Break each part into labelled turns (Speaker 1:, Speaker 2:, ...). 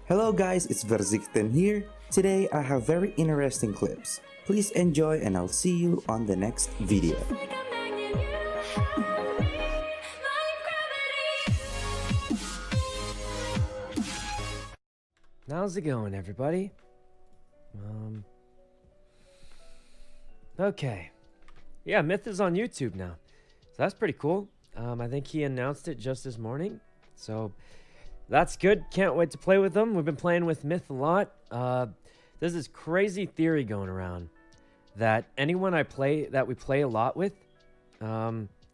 Speaker 1: Hello guys, it's Verzikten here. Today I have very interesting clips. Please enjoy and I'll see you on the next video.
Speaker 2: How's it going, everybody? Okay. Yeah, Myth is on YouTube now. So that's pretty cool. I think he announced it just this morning. So that's good. Can't wait to play with him. We've been playing with Myth a lot. There's this crazy theory going around that anyone we play a lot with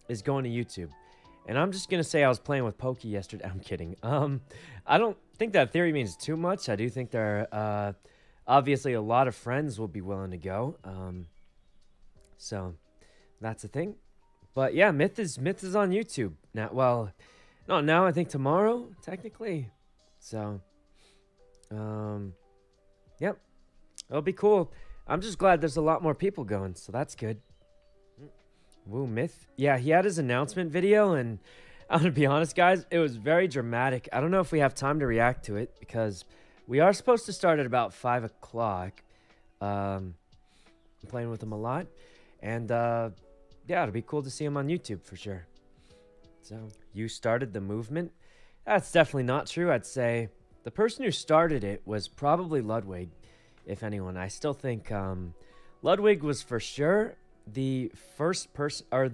Speaker 2: is going to YouTube. And I'm just going to say I was playing with Pokey yesterday. I'm kidding. I don't think that theory means too much. I do think there are obviously a lot of friends will be willing to go. So that's the thing. But yeah, Myth is on YouTube now. Well, not now. I think tomorrow, technically. So, yep, it'll be cool. I'm just glad there's a lot more people going, so that's good. Woo, Myth. Yeah, he had his announcement video, and I'm gonna be honest, guys, it was very dramatic. I don't know if we have time to react to it because we are supposed to start at about 5 o'clock. I'm playing with him a lot, and yeah, it'll be cool to see him on YouTube for sure. So, you started the movement? That's definitely not true. I'd say the person who started it was probably Ludwig, if anyone. I still think Ludwig was for sure the first person, or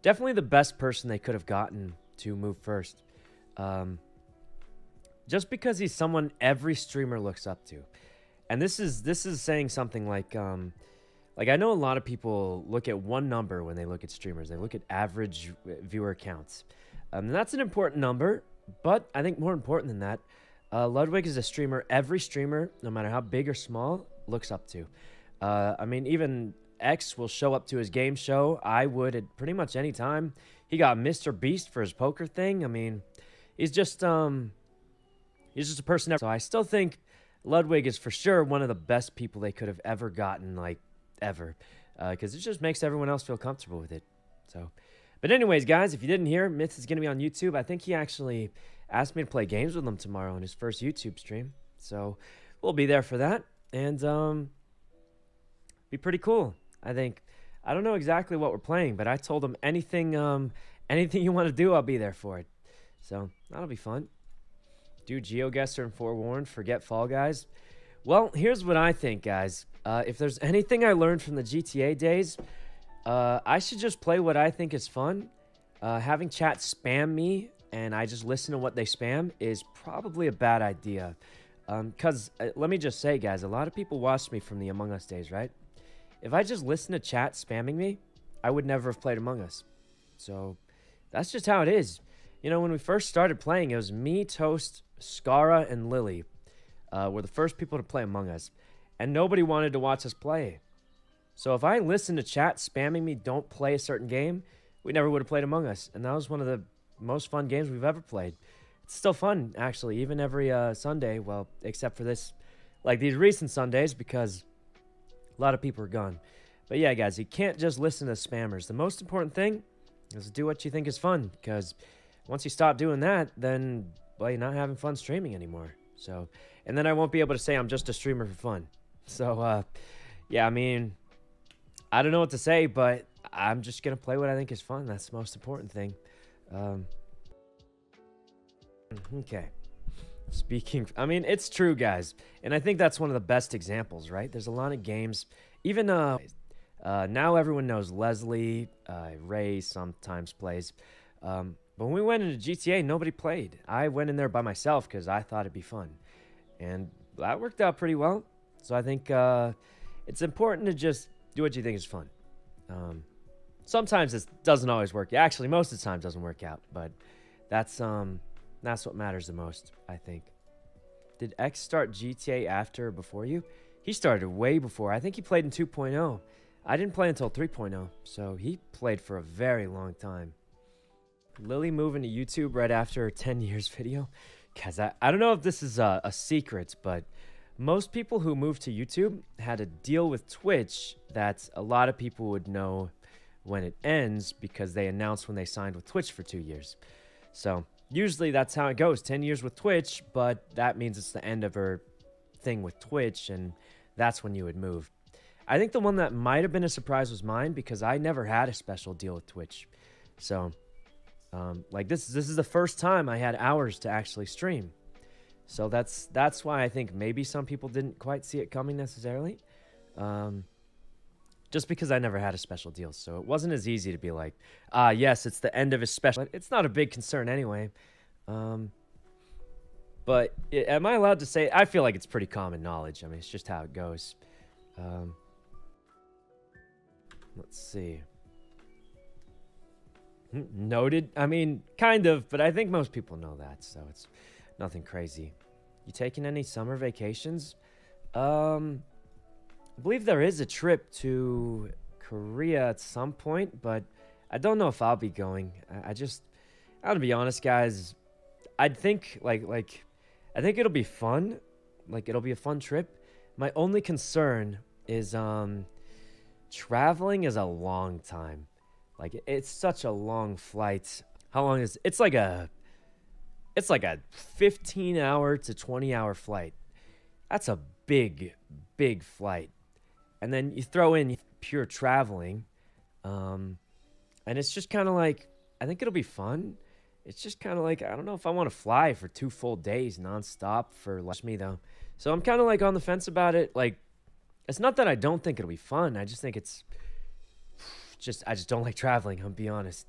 Speaker 2: definitely the best person they could have gotten to move first. Just because he's someone every streamer looks up to. And this is saying something like I know a lot of people look at one number when they look at streamers. They look at average viewer counts. And that's an important number, but I think more important than that, Ludwig is a streamer every streamer, no matter how big or small, looks up to. I mean, even X will show up to his game show. I would at pretty much any time. He got Mr. Beast for his poker thing. I mean, he's just a person. So I still think Ludwig is for sure one of the best people they could have ever gotten, like, ever, because it just makes everyone else feel comfortable with it. So, but anyways, guys, if you didn't hear, Myth is going to be on YouTube. I think he actually asked me to play games with him tomorrow on his first YouTube stream, so we'll be there for that, and be pretty cool. I think. I don't know exactly what we're playing, but I told him anything you want to do, I'll be there for it. So that'll be fun. Do GeoGuessr and Forewarned, forget Fall Guys. Well, here's what I think, guys. If there's anything I learned from the GTA days, I should just play what I think is fun. Having chat spam me and I just listen to what they spam is probably a bad idea. Because let me just say, guys, a lot of people watched me from the Among Us days, right? If I just listened to chat spamming me, I would never have played Among Us. So that's just how it is. You know, when we first started playing, it was me, Toast, Scara, and Lily were the first people to play Among Us. And nobody wanted to watch us play. So if I listened to chat spamming me, don't play a certain game, we never would have played Among Us. And that was one of the most fun games we've ever played. It's still fun, actually, even every Sunday. Well, except for this, like these recent Sundays, because a lot of people are gone. But yeah, guys, you can't just listen to spammers. The most important thing is do what you think is fun. Because once you stop doing that, then, well, you're not having fun streaming anymore. So, and then I won't be able to say I'm just a streamer for fun. So, yeah, I mean, I don't know what to say, but I'm just going to play what I think is fun. That's the most important thing. Okay. Speaking, I mean, it's true, guys. And I think that's one of the best examples, right? There's a lot of games. Even now everyone knows Leslie, Ray sometimes plays. But when we went into GTA, nobody played. I went in there by myself because I thought it'd be fun. And that worked out pretty well. So I think it's important to just do what you think is fun. Sometimes it doesn't always work. Actually, most of the time it doesn't work out. But that's what matters the most, I think. Did X start GTA after or before you? He started way before. I think he played in 2.0. I didn't play until 3.0. So he played for a very long time. Lily moving to YouTube right after her 10 years video. Guys, I don't know if this is a secret, but most people who moved to YouTube had a deal with Twitch that a lot of people would know when it ends because they announced when they signed with Twitch for 2 years. So usually that's how it goes. 10 years with Twitch, but that means it's the end of her thing with Twitch, and that's when you would move. I think the one that might have been a surprise was mine, because I never had a special deal with Twitch. So, like this is the first time I had hours to actually stream. So that's why I think maybe some people didn't quite see it coming necessarily. Just because I never had a special deal. So it wasn't as easy to be like, yes, it's the end of his special. It's not a big concern anyway. But am I allowed to say, I feel like it's pretty common knowledge. I mean, it's just how it goes. Let's see. Noted. I mean, kind of, but I think most people know that, so it's nothing crazy. You taking any summer vacations? I believe there is a trip to Korea at some point, but I don't know if I'll be going. I gotta be honest, guys. I'd think I think it'll be fun. Like, it'll be a fun trip. My only concern is traveling is a long time. Like, it's such a long flight. How long is it's like a 15-hour to 20-hour flight. That's a big flight. And then you throw in pure traveling. And it's just kind of like, I think it'll be fun. It's just kind of like, I don't know if I want to fly for 2 full days nonstop for me, though. So I'm kind of like on the fence about it. Like, it's not that I don't think it'll be fun. I just think it's I just don't like traveling, I'll be honest.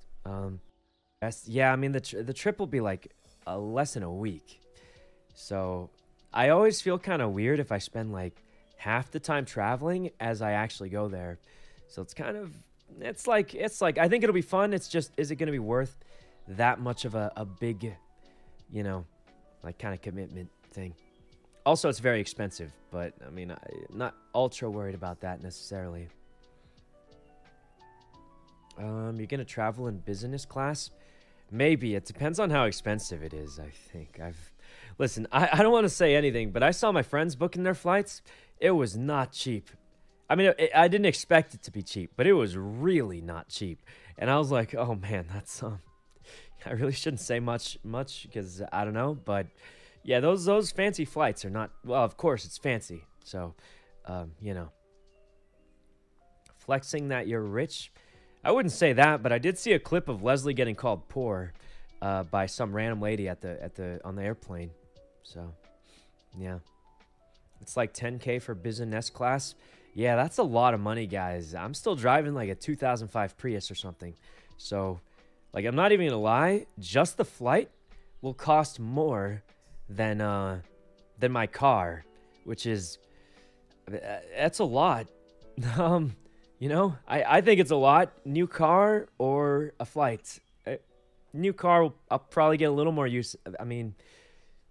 Speaker 2: Yeah, I mean, the trip will be like less than a week. So I always feel kind of weird if I spend like half the time traveling as I actually go there. So it's kind of, it's like I think it'll be fun. It's just, is it going to be worth that much of a big, you know, like kind of commitment thing? Also, it's very expensive, but I mean, I'm not ultra worried about that necessarily. You're gonna travel in business class? Maybe. It depends on how expensive it is, I think. Listen, I don't want to say anything, but I saw my friends booking their flights. It was not cheap. I mean, I didn't expect it to be cheap, but it was really not cheap. And I was like, oh man, that's I really shouldn't say much because I don't know, but yeah, those fancy flights are not, well, of course it's fancy. So, you know, flexing that you're rich. I wouldn't say that, but I did see a clip of Leslie getting called poor by some random lady on the airplane. So, yeah. It's like 10K for business class. Yeah, that's a lot of money, guys. I'm still driving like a 2005 Prius or something. So, like, I'm not even gonna lie, just the flight will cost more than my car, which is that's a lot. You know, I think it's a lot. New car or a flight. New car, I'll probably get a little more use. I mean,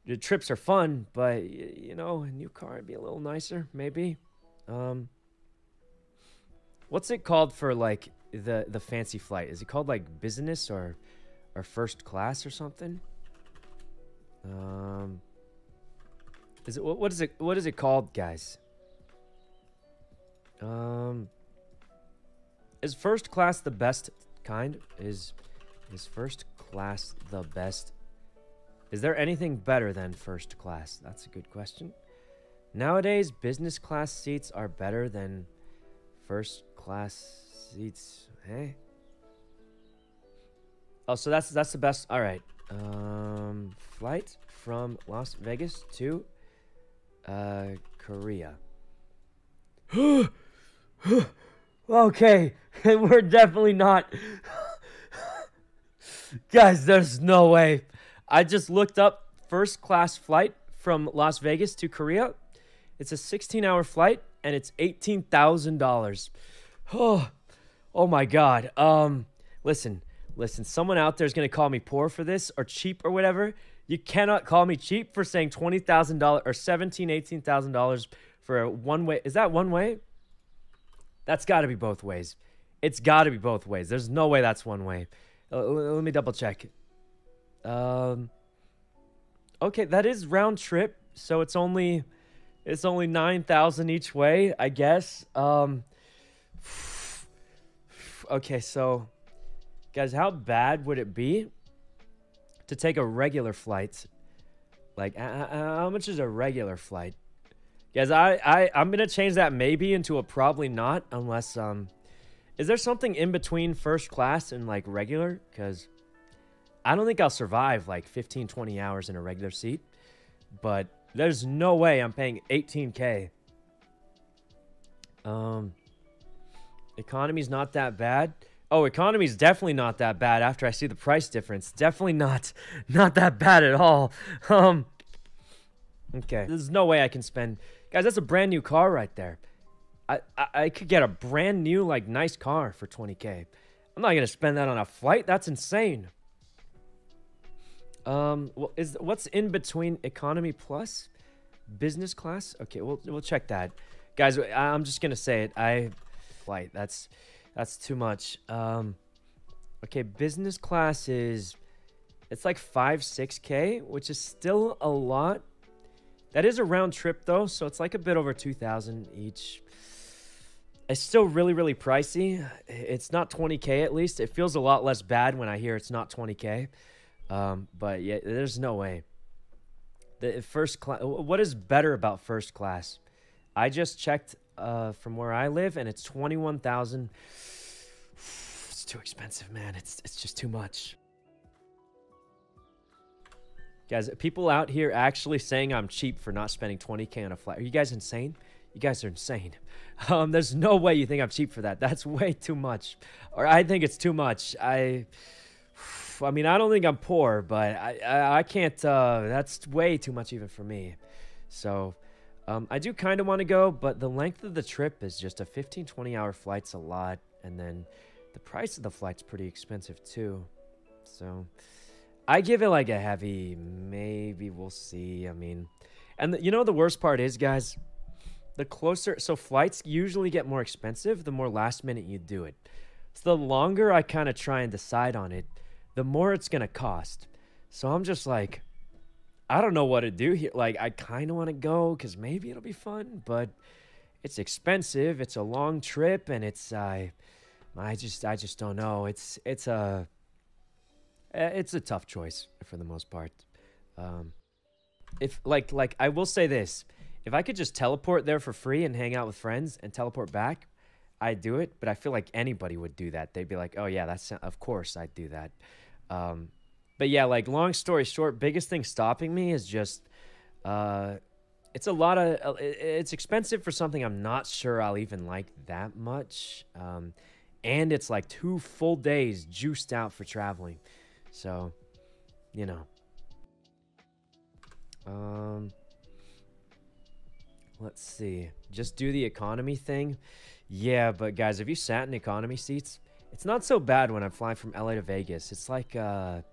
Speaker 2: the trips are fun, but, you know, a new car would be a little nicer, maybe. What's it called for, like, the fancy flight? Is it called, like, business or first class or something? Is it what is it called, guys? Is first class the best kind? Is first class the best? Is there anything better than first class? That's a good question. Nowadays, business class seats are better than first class seats. Hey. Oh, so that's the best. All right. Flight from Las Vegas to Korea. Okay, we're definitely not. Guys, there's no way. I just looked up first class flight from Las Vegas to Korea. It's a 16-hour flight and it's $18,000. Oh my God. Listen, someone out there is going to call me poor for this or cheap or whatever. You cannot call me cheap for saying $20,000 or $17,000, $18,000 for a one-way. Is that one way? That's got to be both ways. It's got to be both ways. There's no way that's one way. Let me double check. Okay, that is round trip, so it's only 9,000 each way, I guess. Okay, so guys, how bad would it be to take a regular flight. Like, how much is a regular flight? Guys, I'm going to change that maybe into a probably not, unless, is there something in between first class and, like, regular? Because I don't think I'll survive, like, 15, 20 hours in a regular seat. But there's no way I'm paying 18K. Economy's not that bad. Oh, economy's definitely not that bad after I see the price difference. Definitely not that bad at all. Okay. There's no way I can spend... Guys, that's a brand new car right there. I could get a brand new, like, nice car for 20K. I'm not going to spend that on a flight. That's insane. Well, what's in between economy plus business class? Okay, we'll check that. Guys, I'm just going to say it. Flight, that's too much. Okay, business class is... It's like 6K, which is still a lot. That is a round trip, though, so it's like a bit over 2,000 each. It's still really, really pricey. It's not 20K, at least. It feels a lot less bad when I hear it's not 20K. But, yeah, there's no way. The first class... What is better about first class? I just checked from where I live, and it's 21,000. It's too expensive, man. It's just too much. Guys, people out here actually saying I'm cheap for not spending 20K on a flight. Are you guys insane? You guys are insane. There's no way you think I'm cheap for that. That's way too much. Or I think it's too much. I mean, I don't think I'm poor, but I can't... that's way too much even for me. So, I do kind of want to go, but the length of the trip is just a 15, 20-hour flight's a lot. And then the price of the flight's pretty expensive, too. So... I give it like a heavy, maybe we'll see. I mean, and you know the worst part is, guys, the closer, so flights usually get more expensive the more last minute you do it. So the longer I kind of try and decide on it, the more it's going to cost. So I'm just like, I don't know what to do here. Like, I kind of want to go because maybe it'll be fun, but it's expensive. It's a long trip, and it's, I just don't know. It's a tough choice for the most part. If like I will say this, if I could just teleport there for free and hang out with friends and teleport back, I'd do it. But I feel like anybody would do that. They'd be like, oh yeah, of course I'd do that. But yeah, like long story short, biggest thing stopping me is just, it's a lot of, it's expensive for something I'm not sure I'll even like that much. And it's like 2 full days juiced out for traveling. So, you know. Let's see. Just do the economy thing. Yeah, but guys, if you sat in economy seats, it's not so bad when I'm flying from LA to Vegas. It's like a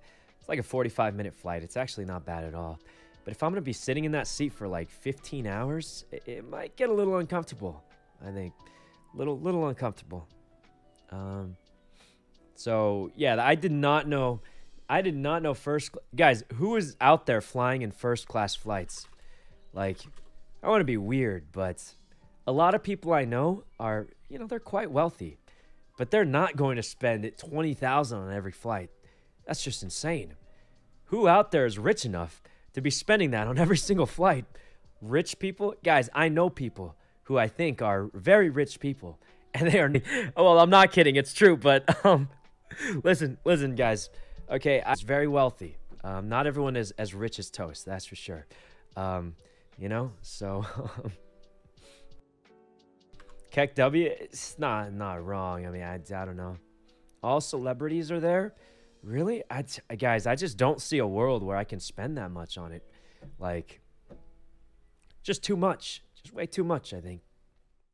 Speaker 2: 45-minute flight. It's actually not bad at all. But if I'm going to be sitting in that seat for like 15 hours, it might get a little uncomfortable. I think. Little uncomfortable. So, yeah, I did not know first... Guys, who is out there flying in first-class flights? Like, I want to be weird, but a lot of people I know are, you know, they're quite wealthy. But they're not going to spend $20,000 on every flight. That's just insane. Who out there is rich enough to be spending that on every single flight? Rich people? Guys, I know people who I think are very rich people. And they are... Oh, well, I'm not kidding. It's true, but... Listen, guys... Okay, I'm very wealthy. Not everyone is as rich as Toast, that's for sure. You know, so... Keck W, it's not wrong. I mean, I don't know. All celebrities are there? Really? Guys, I just don't see a world where I can spend that much on it. Like, just too much. Just way too much, I think.